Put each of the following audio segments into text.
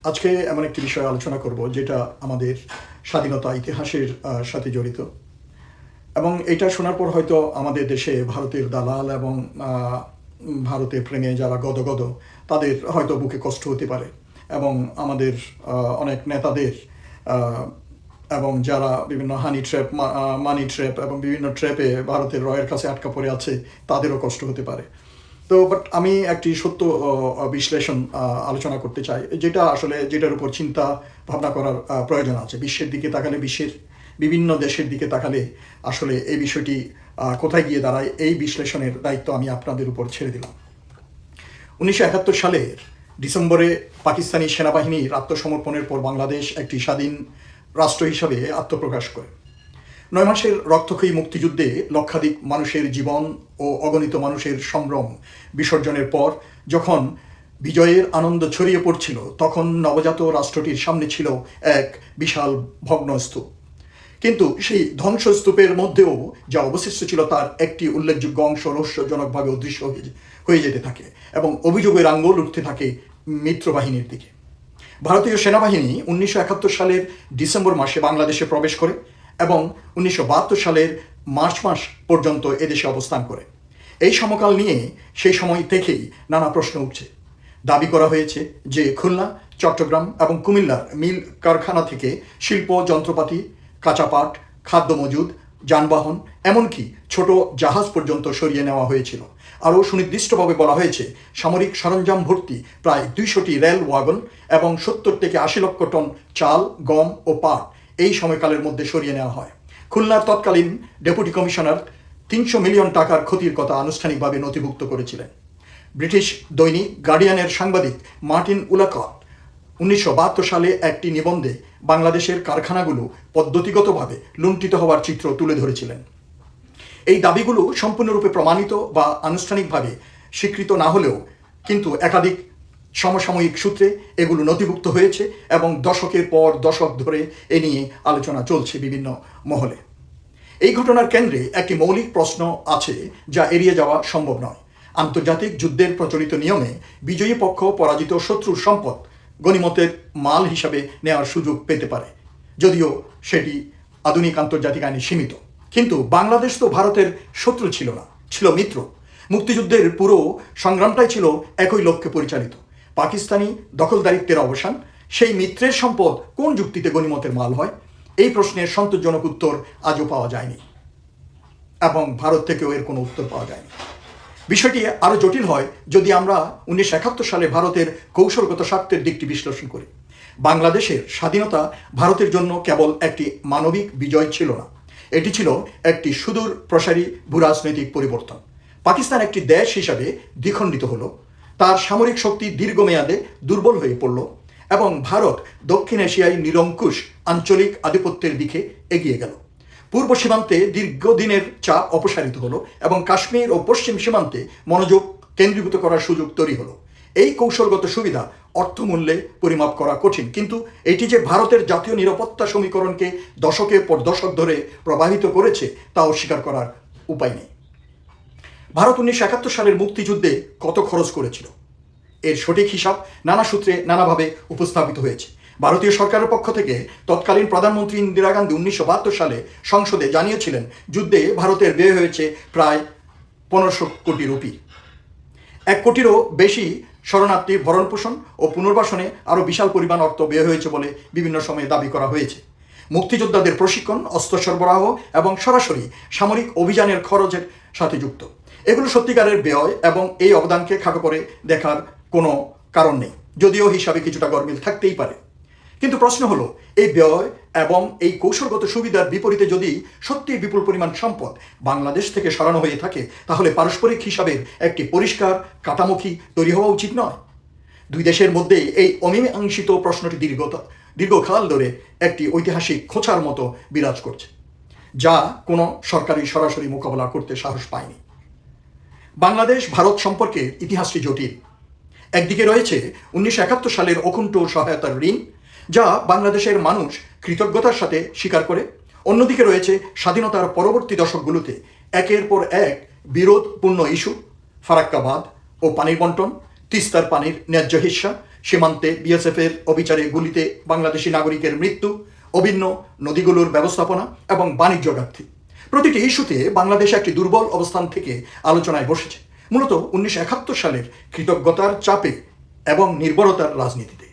আজকে এমন একটি বিষয়ে আলোচনা করব যেটা আমাদের স্বাধীনতা ইতিহাসের সাথে জড়িত, এবং এটা শোনার পর হয়তো আমাদের দেশে ভারতের দালাল এবং ভারতের প্রেমে যারা গদগদ তাদের হয়তো বুকে কষ্ট হতে পারে, এবং আমাদের অনেক নেতাদের এবং যারা বিভিন্ন মানি ট্র্যাপ এবং বিভিন্ন ট্র্যাপে ভারতের রয়ের কাছে আটকা পড়ে আছে তাদেরও কষ্ট হতে পারে। তো বাট আমি একটি সত্য বিশ্লেষণ আলোচনা করতে চাই, যেটার উপর চিন্তা ভাবনা করার প্রয়োজন আছে। বিশ্বের দিকে তাকালে, বিশ্বের বিভিন্ন দেশের দিকে তাকালে আসলে এই বিষয়টি কোথায় গিয়ে দাঁড়ায়, এই বিশ্লেষণের দায়িত্ব আমি আপনাদের উপর ছেড়ে দিলাম। 1971 সালের ডিসেম্বরে পাকিস্তানি সেনাবাহিনীর আত্মসমর্পণের পর বাংলাদেশ একটি স্বাধীন রাষ্ট্র হিসাবে আত্মপ্রকাশ করে। 9 মাসের রক্তক্ষয়ী মুক্তিযুদ্ধে লক্ষাধিক মানুষের জীবন ও অগণিত মানুষের সম্ভ্রম বিসর্জনের পর যখন বিজয়ের আনন্দ ছড়িয়ে পড়ছিল, তখন নবজাত রাষ্ট্রটির সামনে ছিল এক বিশাল ভগ্নস্তূপ। কিন্তু সেই ধ্বংসস্তূপের মধ্যেও যা অবশিষ্ট ছিল তার একটি উল্লেখযোগ্য অংশ রহস্যজনকভাবে অদৃশ্য হয়ে যেতে থাকে, এবং অভিযোগের আঙ্গুল উঠতে থাকে মিত্রবাহিনীর দিকে। ভারতীয় সেনাবাহিনী 1971 সালের ডিসেম্বর মাসে বাংলাদেশে প্রবেশ করে এবং 1972 সালের মার্চ মাস পর্যন্ত এদেশে অবস্থান করে। এই সমকাল নিয়ে সেই সময় থেকেই নানা প্রশ্ন উঠছে। দাবি করা হয়েছে যে খুলনা, চট্টগ্রাম এবং কুমিল্লার মিল কারখানা থেকে শিল্প যন্ত্রপাতি, কাঁচা পাট, খাদ্য মজুদ, যানবাহন, এমনকি ছোট জাহাজ পর্যন্ত সরিয়ে নেওয়া হয়েছিল। আরও সুনির্দিষ্টভাবে বলা হয়েছে সামরিক সরঞ্জাম ভর্তি প্রায় 200টি রেল ওয়াগন এবং 70 থেকে 80 লক্ষ টন চাল, গম ও পাট এই সময়কালের মধ্যে সরিয়ে নেওয়া হয়। খুলনার তৎকালীন ডেপুটি কমিশনার 300 মিলিয়ন টাকার ক্ষতির কথা আনুষ্ঠানিকভাবে নথিভুক্ত করেছিলেন। ব্রিটিশ দৈনিক গার্ডিয়ানের সাংবাদিক মার্টিন উলাকট 1972 সালে একটি নিবন্ধে বাংলাদেশের কারখানাগুলো পদ্ধতিগতভাবে লুণ্ঠিত হওয়ার চিত্র তুলে ধরেছিলেন। এই দাবিগুলো সম্পূর্ণরূপে প্রমাণিত বা আনুষ্ঠানিকভাবে স্বীকৃত না হলেও কিন্তু একাধিক সমসাময়িক সূত্রে এগুলো নথিভুক্ত হয়েছে, এবং দশকের পর দশক ধরে এ নিয়ে আলোচনা চলছে বিভিন্ন মহলে। এই ঘটনার কেন্দ্রে একটি মৌলিক প্রশ্ন আছে যা এড়িয়ে যাওয়া সম্ভব নয়। আন্তর্জাতিক যুদ্ধের প্রচলিত নিয়মে বিজয়ী পক্ষ পরাজিত শত্রুর সম্পদ গনিমতের মাল হিসাবে নেওয়ার সুযোগ পেতে পারে, যদিও সেটি আধুনিক আন্তর্জাতিক আইনে সীমিত। কিন্তু বাংলাদেশ তো ভারতের শত্রু ছিল না, ছিল মিত্র। মুক্তিযুদ্ধের পুরো সংগ্রামটাই ছিল একই লক্ষ্যে পরিচালিত, পাকিস্তানি দখলদারিত্বের অবসান। সেই মিত্রের সম্পদ কোন যুক্তিতে গনিমতের মাল হয়? এই প্রশ্নের সন্তোষজনক উত্তর আজও পাওয়া যায়নি, এবং ভারত থেকেও এর কোনো উত্তর পাওয়া যায়নি। বিষয়টি আরও জটিল হয় যদি আমরা 1971 সালে ভারতের কৌশলগত স্বার্থের দিকটি বিশ্লেষণ করি। বাংলাদেশের স্বাধীনতা ভারতের জন্য কেবল একটি মানবিক বিজয় ছিল না, এটি ছিল একটি সুদূর প্রসারী ভূরাজনৈতিক পরিবর্তন। পাকিস্তান একটি দেশ হিসাবে দ্বিখণ্ডিত হলো, তার সামরিক শক্তি দীর্ঘমেয়াদে দুর্বল হয়ে পড়ল, এবং ভারত দক্ষিণ এশিয়ায় নিরঙ্কুশ আঞ্চলিক আধিপত্যের দিকে এগিয়ে গেল। পূর্ব সীমান্তে দীর্ঘদিনের চাপ অপসারিত হলো, এবং কাশ্মীর ও পশ্চিম সীমান্তে মনোযোগ কেন্দ্রীভূত করার সুযোগ তৈরি হলো। এই কৌশলগত সুবিধা অর্থমূল্যে পরিমাপ করা কঠিন, কিন্তু এটি যে ভারতের জাতীয় নিরাপত্তা সমীকরণকে দশকের পর দশক ধরে প্রভাবিত করেছে তা অস্বীকার করার উপায় নেই। ভারত 1971 সালের মুক্তিযুদ্ধে কত খরচ করেছিল এর সঠিক হিসাব নানা সূত্রে নানাভাবে উপস্থাপিত হয়েছে। ভারতীয় সরকারের পক্ষ থেকে তৎকালীন প্রধানমন্ত্রী ইন্দিরা গান্ধী 1972 সালে সংসদে জানিয়েছিলেন যুদ্ধে ভারতের ব্যয় হয়েছে প্রায় 1500 কোটি রুপি। 1 কোটিরও বেশি শরণার্থীর ভরণপোষণ ও পুনর্বাসনে আরও বিশাল পরিমাণ অর্থ ব্যয় হয়েছে বলে বিভিন্ন সময়ে দাবি করা হয়েছে। মুক্তিযোদ্ধাদের প্রশিক্ষণ, অস্ত্র সরবরাহ এবং সরাসরি সামরিক অভিযানের খরচের সাথে যুক্ত। এগুলো সত্যিকারের ব্যয়, এবং এই অবদানকে খাটো করে দেখার কোনো কারণ নেই, যদিও হিসাবে কিছুটা গরমিল থাকতেই পারে। কিন্তু প্রশ্ন হলো, এই ব্যয় এবং এই কৌশলগত সুবিধার বিপরীতে যদি সত্যি বিপুল পরিমাণ সম্পদ বাংলাদেশ থেকে সরানো হয়ে থাকে, তাহলে পারস্পরিক হিসাবের একটি পরিষ্কার কাঠামোকি তৈরি হওয়া উচিত নয়? দুই দেশের মধ্যে এই অমীমাংসিত প্রশ্নটি দীর্ঘকাল ধরে একটি ঐতিহাসিক খোঁচার মতো বিরাজ করছে, যা কোনো সরকারি সরাসরি মোকাবেলা করতে সাহস পায়নি। বাংলাদেশ ভারত সম্পর্কের ইতিহাসটি জটিল। একদিকে রয়েছে 1971 সালের অকুণ্ঠ সহায়তার ঋণ, যা বাংলাদেশের মানুষ কৃতজ্ঞতার সাথে স্বীকার করে। অন্যদিকে রয়েছে স্বাধীনতার পরবর্তী দশকগুলোতে একের পর এক বিরোধপূর্ণ ইস্যু, ফারাক্কা বাঁধ ও পানির বন্টন, তিস্তার পানির ন্যায্য হিস্সা, সীমান্তে বিএসএফের অবিচারে গুলিতে বাংলাদেশি নাগরিকের মৃত্যু, অভিন্ন নদীগুলোর ব্যবস্থাপনা এবং বাণিজ্য ঘাটতি। প্রতিটি ইস্যুতে বাংলাদেশ একটি দুর্বল অবস্থান থেকে আলোচনায় বসেছে, মূলত 1971 সালের কৃতজ্ঞতার চাপে এবং নির্ভরতার রাজনীতিতে।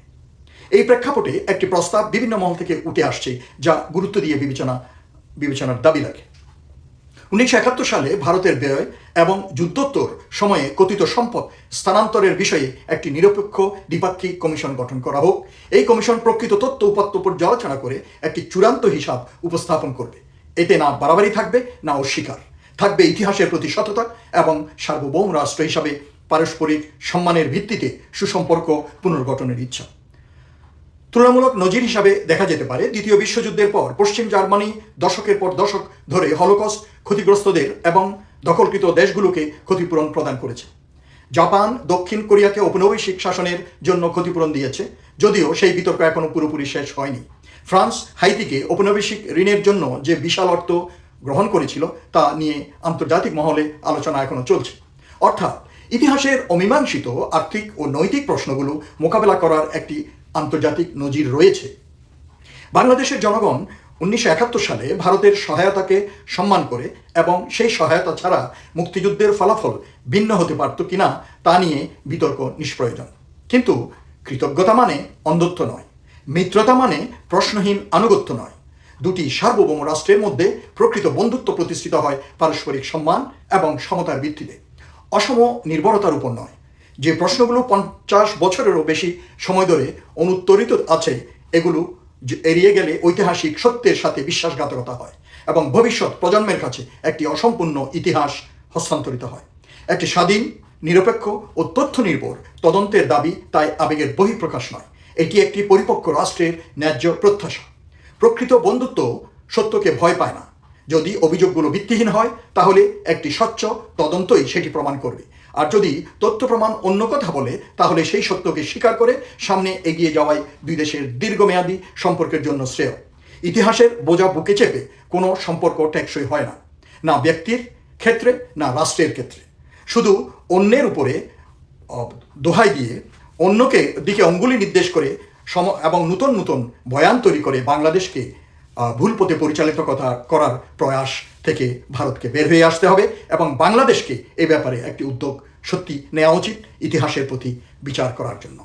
এই প্রেক্ষাপটে একটি প্রস্তাব বিভিন্ন মহল থেকে উঠে আসছে, যা গুরুত্ব দিয়ে বিবেচনার দাবি লাগে। 1971 সালে ভারতের ব্যয় এবং যুদ্ধোত্তর সময়ে কথিত সম্পদ স্থানান্তরের বিষয়ে একটি নিরপেক্ষ দ্বিপাক্ষিক কমিশন গঠন করা হোক। এই কমিশন প্রকৃত তথ্য উপাত্ত পর্যালোচনা করে একটি চূড়ান্ত হিসাব উপস্থাপন করবে। এতে না বাড়াবাড়ি থাকবে, না অস্বীকার থাকবে ইতিহাসের প্রতি সততা এবং সার্বভৌম রাষ্ট্র হিসাবে পারস্পরিক সম্মানের ভিত্তিতে সুসম্পর্ক পুনর্গঠনের ইচ্ছা। তুলনামূলক নজির হিসাবে দেখা যেতে পারে, দ্বিতীয় বিশ্বযুদ্ধের পর পশ্চিম জার্মানি দশকের পর দশক ধরে হলোকস্ট ক্ষতিগ্রস্তদের এবং দখলকৃত দেশগুলোকে ক্ষতিপূরণ প্রদান করেছে। জাপান দক্ষিণ কোরিয়াকে ঔপনিবেশিক শাসনের জন্য ক্ষতিপূরণ দিয়েছে, যদিও সেই বিতর্ক এখনও পুরোপুরি শেষ হয়নি। ফ্রান্স হাইতিকে ঔপনিবেশিক ঋণের জন্য যে বিশাল অর্থ গ্রহণ করেছিল তা নিয়ে আন্তর্জাতিক মহলে আলোচনা এখনও চলছে। অর্থাৎ ইতিহাসের অমীমাংসিত আর্থিক ও নৈতিক প্রশ্নগুলো মোকাবেলা করার একটি আন্তর্জাতিক নজির রয়েছে। বাংলাদেশের জনগণ 1971 সালে ভারতের সহায়তাকে সম্মান করে এবং সেই সহায়তা ছাড়া মুক্তিযুদ্ধের ফলাফল ভিন্ন হতে পারত কিনা তা নিয়ে বিতর্ক নিষ্প্রয়োজন। কিন্তু কৃতজ্ঞতা মানে অন্ধত্ব নয়, মিত্রতা মানে প্রশ্নহীন আনুগত্য নয়। দুটি সার্বভৌম রাষ্ট্রের মধ্যে প্রকৃত বন্ধুত্ব প্রতিষ্ঠিত হয় পারস্পরিক সম্মান এবং সমতার ভিত্তিতে, অসম নির্ভরতার উপর নয়। যে প্রশ্নগুলো 50 বছরেরও বেশি সময় ধরে অনুত্তরিত আছে, এগুলো এড়িয়ে গেলে ঐতিহাসিক সত্যের সাথে বিশ্বাসঘাতকতা হয় এবং ভবিষ্যৎ প্রজন্মের কাছে একটি অসম্পূর্ণ ইতিহাস হস্তান্তরিত হয়। একটি স্বাধীন, নিরপেক্ষ ও তথ্য নির্ভর তদন্তের দাবি তাই আবেগের বহিঃপ্রকাশ নয়, এটি একটি পরিপক্ক রাষ্ট্রের ন্যায্য প্রত্যাশা। প্রকৃত বন্ধুত্ব সত্যকে ভয় পায় না। যদি অভিযোগগুলো ভিত্তিহীন হয় তাহলে একটি স্বচ্ছ তদন্তই সেটি প্রমাণ করবে, আর যদি তথ্য প্রমাণ অন্য কথা বলে তাহলে সেই সত্যকে স্বীকার করে সামনে এগিয়ে যাওয়াই দুই দেশের দীর্ঘমেয়াদী সম্পর্কের জন্য শ্রেয়। ইতিহাসের বোঝা বুকে চেপে কোনো সম্পর্ক টেকসই হয় না, না ব্যক্তির ক্ষেত্রে না রাষ্ট্রের ক্ষেত্রে। শুধু অন্যের উপরে দোহাই দিয়ে অন্যকে দিকে অঙ্গুলি নির্দেশ করে এবং নতুন নতুন বয়ান তৈরি করে বাংলাদেশকে ভুল পথে পরিচালিত করার প্রয়াস থেকে ভারতকে বের হয়ে আসতে হবে এবং বাংলাদেশকে এ ব্যাপারে একটি উদ্যোগ সত্যি নেওয়া উচিত ইতিহাসের প্রতি বিচার করার জন্য।